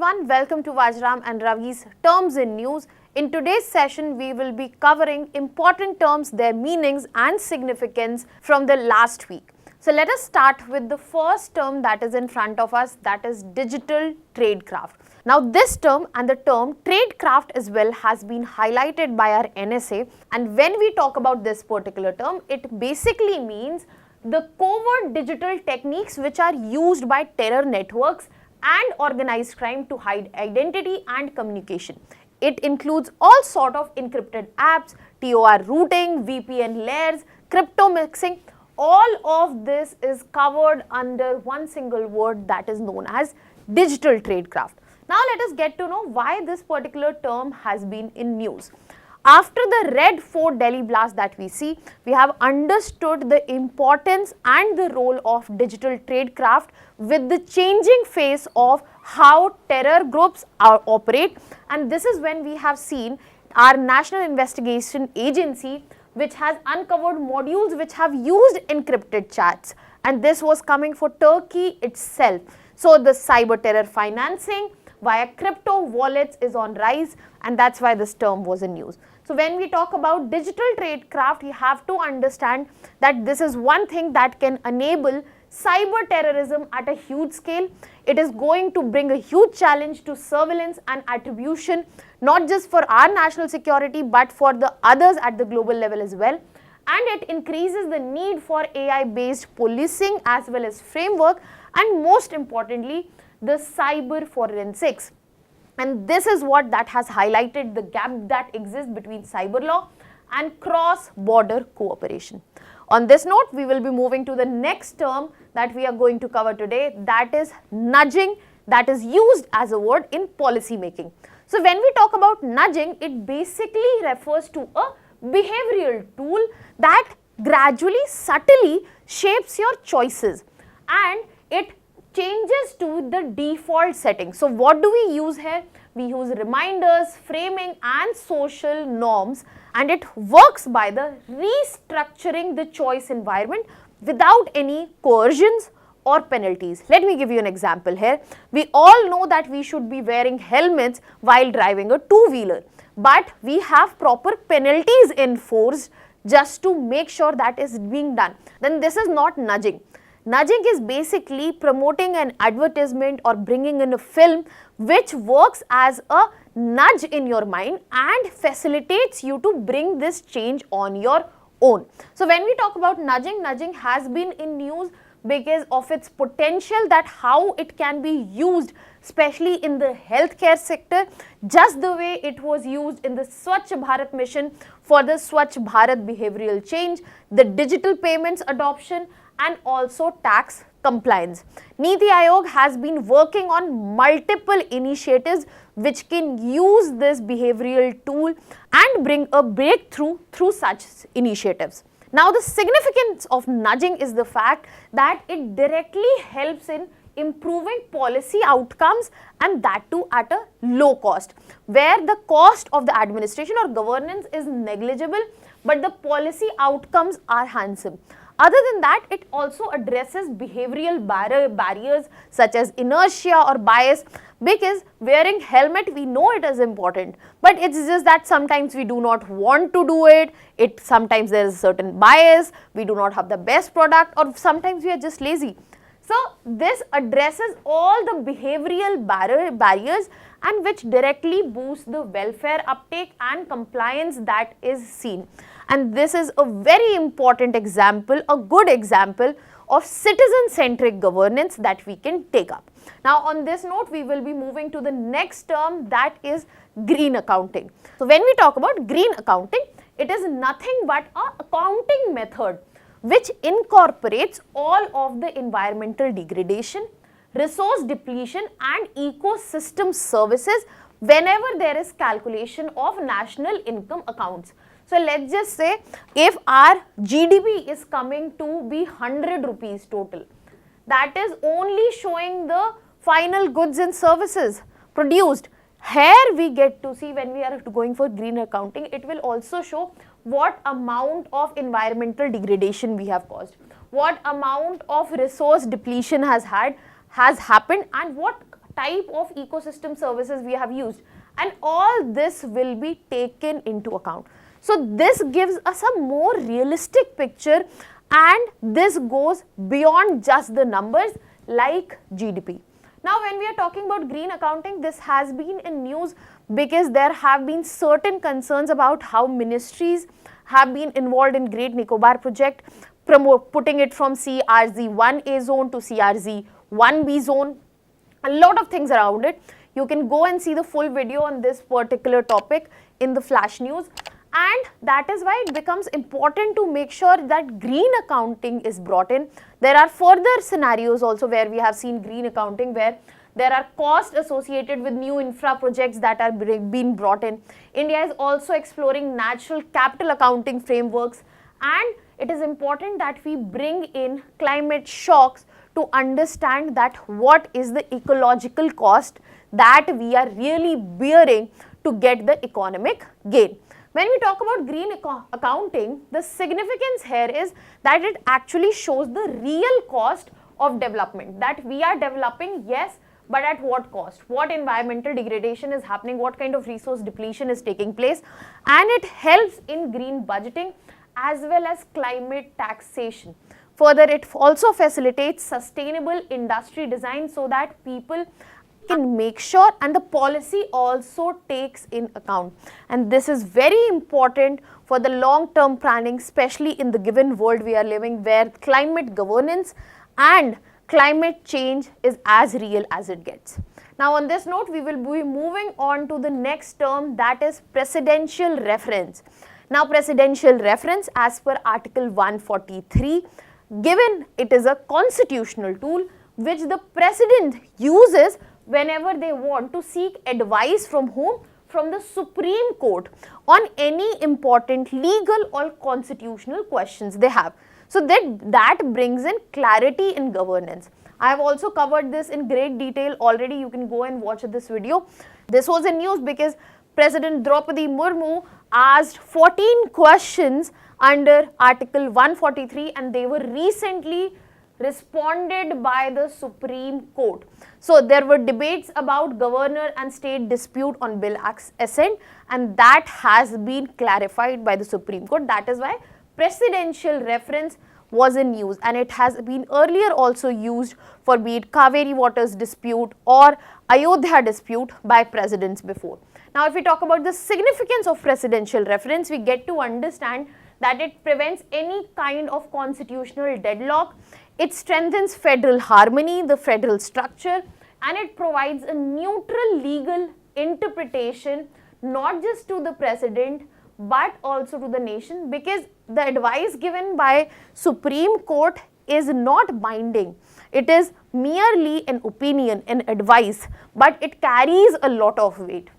everyone, welcome to Vajiram and Ravi's Terms in News. In today's session, we will be covering important terms, their meanings and significance from the last week. So let us start with the first term that is in front of us, that is digital tradecraft. Now this term and the term tradecraft as well has been highlighted by our NSA, and when we talk about this particular term, it basically means the covert digital techniques which are used by terror networks and organized crime to hide identity and communication. It includes all sort of encrypted apps, TOR routing, VPN layers, crypto mixing. All of this is covered under one single word that is known as digital tradecraft. Now let us get to know why this particular term has been in news. After the Red Fort Delhi blast that we see, we have understood the importance and the role of digital tradecraft with the changing face of how terror groups operate, and this is when we have seen our National Investigation Agency which has uncovered modules which have used encrypted chats, and this was coming for Turkey itself. So the cyber terror financing via crypto wallets is on rise, and that's why this term was in news. So when we talk about digital tradecraft, you have to understand that this is one thing that can enable cyber terrorism at a huge scale. It is going to bring a huge challenge to surveillance and attribution, not just for our national security but for the others at the global level as well. And it increases the need for AI-based policing as well as framework, and most importantly, the cyber forensics. And this is what that has highlighted the gap that exists between cyber law and cross-border cooperation. On this note, we will be moving to the next term that we are going to cover today, that is nudging, that is used as a word in policy making. So when we talk about nudging, it basically refers to a behavioral tool that gradually, subtly shapes your choices, and it changes to the default setting. So what do we use here? We use reminders, framing and social norms, and it works by the restructuring the choice environment without any coercions or penalties. Let me give you an example here. We all know that we should be wearing helmets while driving a two-wheeler, but we have proper penalties enforced just to make sure that is being done. Then this is not nudging. Nudging is basically promoting an advertisement or bringing in a film which works as a nudge in your mind and facilitates you to bring this change on your own. So when we talk about nudging, nudging has been in news because of its potential, that how it can be used especially in the healthcare sector, just the way it was used in the Swachh Bharat mission for the Swachh Bharat behavioral change, the digital payments adoption and also tax compliance. Niti Aayog has been working on multiple initiatives which can use this behavioral tool and bring a breakthrough through such initiatives. Now the significance of nudging is the fact that it directly helps in improving policy outcomes, and that too at a low cost, where the cost of the administration or governance is negligible but the policy outcomes are handsome. Other than that, it also addresses behavioral barriers such as inertia or bias, because wearing helmet, we know it is important, but it's just that sometimes we do not want to do it. Sometimes there is a certain bias, we do not have the best product, or sometimes we are just lazy. So this addresses all the behavioral barriers and which directly boosts the welfare uptake and compliance that is seen. And this is a very important example, a good example of citizen-centric governance that we can take up. Now on this note, we will be moving to the next term, that is green accounting. So when we talk about green accounting, it is nothing but an accounting method which incorporates all of the environmental degradation, resource depletion and ecosystem services whenever there is calculation of national income accounts. So let's just say if our GDP is coming to be 100 rupees total, that is only showing the final goods and services produced. Here we get to see, when we are going for green accounting, it will also show what amount of environmental degradation we have caused, what amount of resource depletion has happened, and what type of ecosystem services we have used, and all this will be taken into account. So this gives us a more realistic picture, and this goes beyond just the numbers like GDP. Now when we are talking about green accounting, this has been in news because there have been certain concerns about how ministries have been involved in Great Nicobar project, putting it from CRZ 1A zone to CRZ 1B zone, a lot of things around it. You can go and see the full video on this particular topic in the flash news, and that is why it becomes important to make sure that green accounting is brought in. There are further scenarios also where we have seen green accounting, where there are costs associated with new infra projects that are being brought in. India is also exploring natural capital accounting frameworks, and it is important that we bring in climate shocks to understand that what is the ecological cost that we are really bearing to get the economic gain. When we talk about green accounting, the significance here is that it actually shows the real cost of development, that we are developing, yes, but at what cost? What environmental degradation is happening? What kind of resource depletion is taking place? And it helps in green budgeting as well as climate taxation. Further, it also facilitates sustainable industry design so that people can make sure, and the policy also takes in account. And this is very important for the long-term planning, especially in the given world we are living, where climate governance and climate change is as real as it gets. Now on this note, we will be moving on to the next term, that is presidential reference. Now presidential reference, as per Article 143, given it is a constitutional tool which the president uses whenever they want to seek advice from whom? From the Supreme Court on any important legal or constitutional questions they have. So that brings in clarity in governance. I have also covered this in great detail already. You can go and watch this video. This was in news because President Draupadi Murmu asked 14 questions under Article 143, and they were recently responded by the Supreme Court. So there were debates about governor and state dispute on bill assent, and that has been clarified by the Supreme Court. That is why presidential reference was in use, and it has been earlier also used for be it Kaveri waters dispute or Ayodhya dispute by presidents before. Now if we talk about the significance of presidential reference, we get to understand that it prevents any kind of constitutional deadlock, it strengthens federal harmony, the federal structure, and it provides a neutral legal interpretation not just to the president but also to the nation, because the advice given by Supreme Court is not binding. It is merely an opinion, an advice, but it carries a lot of weight.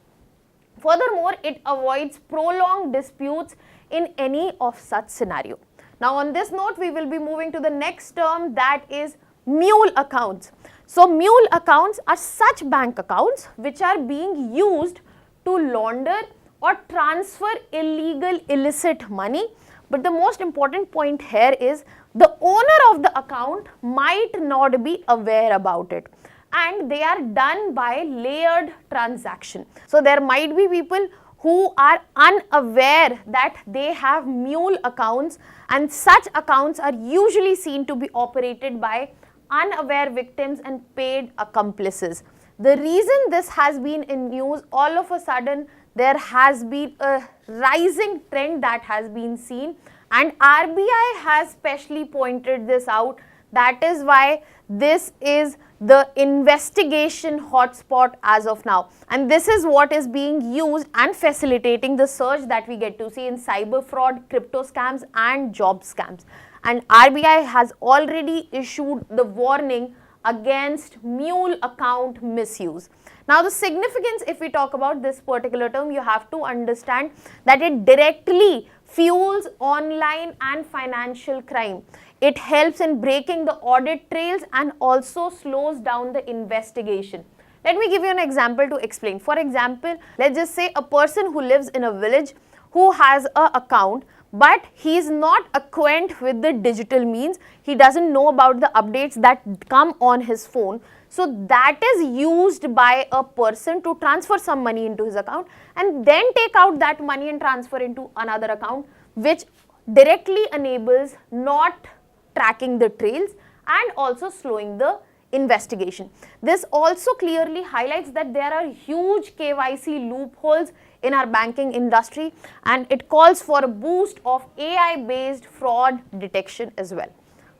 Furthermore, it avoids prolonged disputes in any of such scenario. Now on this note, we will be moving to the next term, that is mule accounts. So mule accounts are such bank accounts which are being used to launder or transfer illegal, illicit money. But the most important point here is the owner of the account might not be aware about it, and they are done by layered transaction. So there might be people who are unaware that they have mule accounts, and such accounts are usually seen to be operated by unaware victims and paid accomplices. The reason this has been in news, all of a sudden there has been a rising trend that has been seen, and RBI has specially pointed this out. That is why this is the investigation hotspot as of now, and this is what is being used and facilitating the surge that we get to see in cyber fraud, crypto scams and job scams. And RBI has already issued the warning against mule account misuse. Now the significance, if we talk about this particular term, you have to understand that it directly fuels online and financial crime. It helps in breaking the audit trails and also slows down the investigation. Let me give you an example to explain. For example, let's just say a person who lives in a village who has an account, but he is not acquainted with the digital means. He doesn't know about the updates that come on his phone. So that is used by a person to transfer some money into his account and then take out that money and transfer into another account, which directly enables not tracking the trails and also slowing the investigation. This also clearly highlights that there are huge KYC loopholes in our banking industry, and it calls for a boost of AI-based fraud detection as well.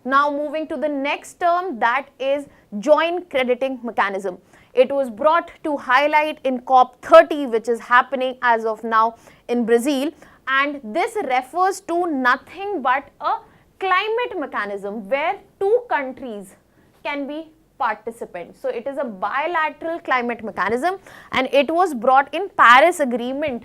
Now moving to the next term, that is joint crediting mechanism. It was brought to highlight in COP30, which is happening as of now in Brazil, and this refers to nothing but a climate mechanism where two countries can be participants. So it is a bilateral climate mechanism, and it was brought in Paris Agreement,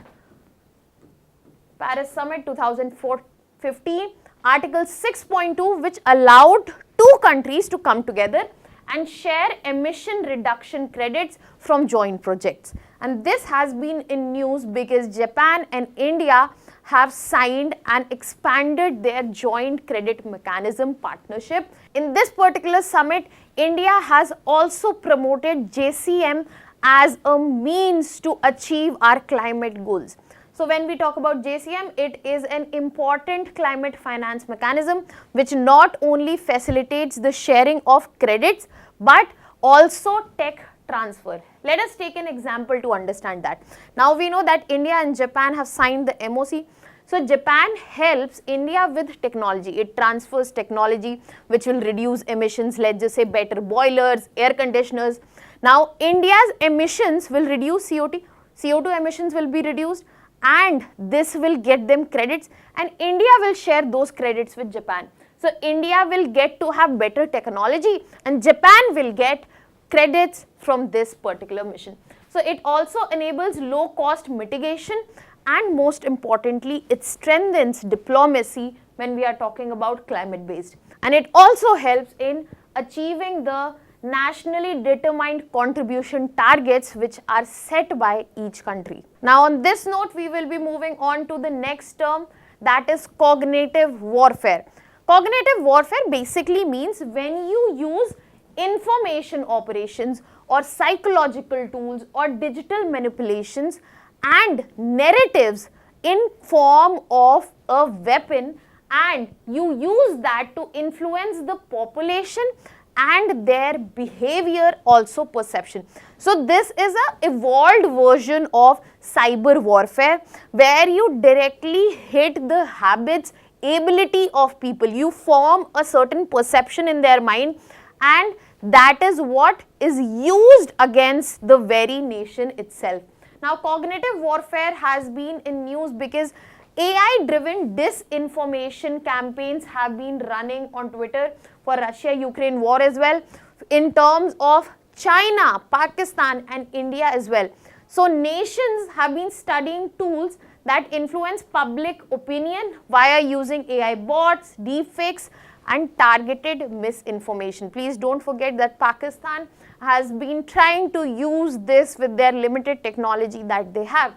Paris Summit 2015, Article 6.2, which allowed two countries to come together and share emission reduction credits from joint projects. And this has been in news because Japan and India have signed and expanded their joint credit mechanism partnership. In this particular summit, India has also promoted JCM as a means to achieve our climate goals. So when we talk about JCM, it is an important climate finance mechanism which not only facilitates the sharing of credits but also tech transfer. Let us take an example to understand that. Now we know that India and Japan have signed the MOC. So Japan helps India with technology. It transfers technology which will reduce emissions, let's just say better boilers, air conditioners. Now India's emissions will reduce CO2 emissions will be reduced, and this will get them credits, and India will share those credits with Japan. So India will get to have better technology and Japan will get credits from this particular mission. So it also enables low cost mitigation, and most importantly, it strengthens diplomacy when we are talking about climate based. And it also helps in achieving the nationally determined contribution targets which are set by each country. Now on this note, we will be moving on to the next term, that is cognitive warfare. Cognitive warfare basically means when you use information operations or psychological tools or digital manipulations and narratives in form of a weapon, and you use that to influence the population and their behavior, also perception. So this is an evolved version of cyber warfare where you directly hit the habits, ability of people. You form a certain perception in their mind, and that is what is used against the very nation itself. Now cognitive warfare has been in news because AI-driven disinformation campaigns have been running on Twitter for Russia-Ukraine war as well, in terms of China, Pakistan and India as well. So nations have been studying tools that influence public opinion via using AI bots, deepfakes and targeted misinformation. Please don't forget that Pakistan has been trying to use this with their limited technology that they have.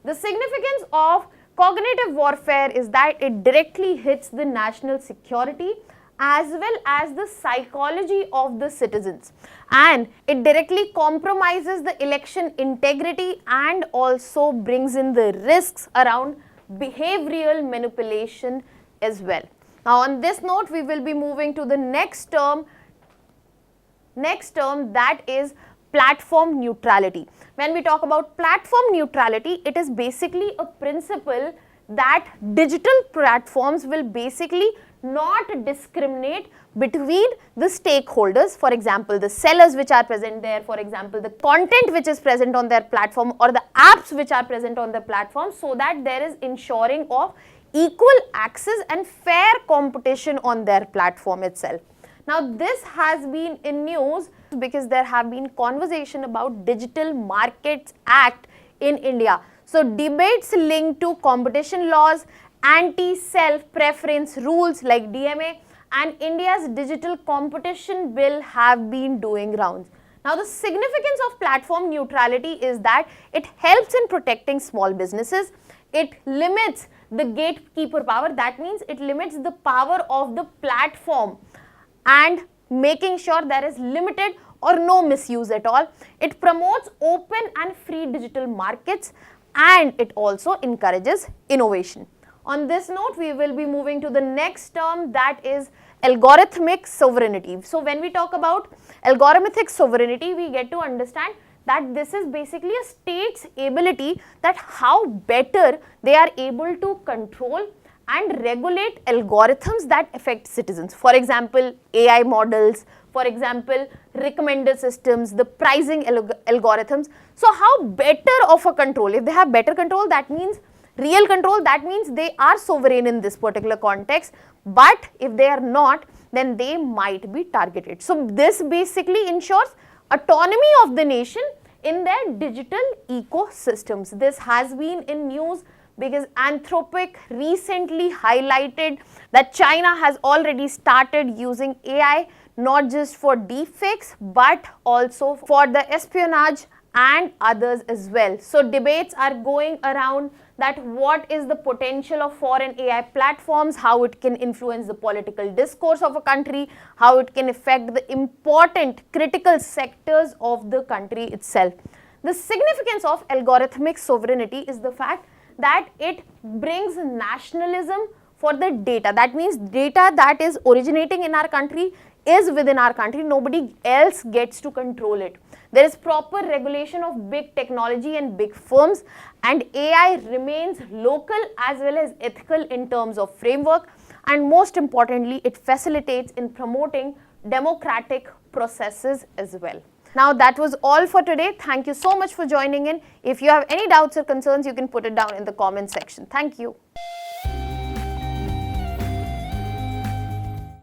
The significance of cognitive warfare is that it directly hits the national security as well as the psychology of the citizens, and it directly compromises the election integrity and also brings in the risks around behavioral manipulation as well. Now on this note, we will be moving to the next term that is platform neutrality. When we talk about platform neutrality, it is basically a principle that digital platforms will basically not discriminate between the stakeholders, for example the sellers which are present there, for example the content which is present on their platform or the apps which are present on the platform, so that there is ensuring of equal access and fair competition on their platform itself. Now this has been in news because there have been conversation about Digital Markets Act in India. So debates linked to competition laws, anti-self-preference rules like DMA and India's digital competition bill have been doing rounds. Now the significance of platform neutrality is that it helps in protecting small businesses, it limits the gatekeeper power. That means it limits the power of the platform and making sure there is limited or no misuse at all. It promotes open and free digital markets, and it also encourages innovation. On this note, we will be moving to the next term, that is algorithmic sovereignty. So when we talk about algorithmic sovereignty, we get to understand that this is basically a state's ability, that how better they are able to control and regulate algorithms that affect citizens. For example, AI models, for example, recommender systems, the pricing algorithms. So how better of a control? If they have better control, that means real control, that means they are sovereign in this particular context. But if they are not, then they might be targeted. So this basically ensures autonomy of the nation in their digital ecosystems. This has been in news because Anthropic recently highlighted that China has already started using AI not just for deepfakes but also for the espionage and others as well. So debates are going around that what is the potential of foreign AI platforms, how it can influence the political discourse of a country, how it can affect the important critical sectors of the country itself. The significance of algorithmic sovereignty is the fact that it brings nationalism for the data. That means data that is originating in our country is within our country. Nobody else gets to control it. There is proper regulation of big technology and big firms, and AI remains local as well as ethical in terms of framework, and most importantly, it facilitates in promoting democratic processes as well. Now that was all for today. Thank you so much for joining in. If you have any doubts or concerns, you can put it down in the comment section. Thank you.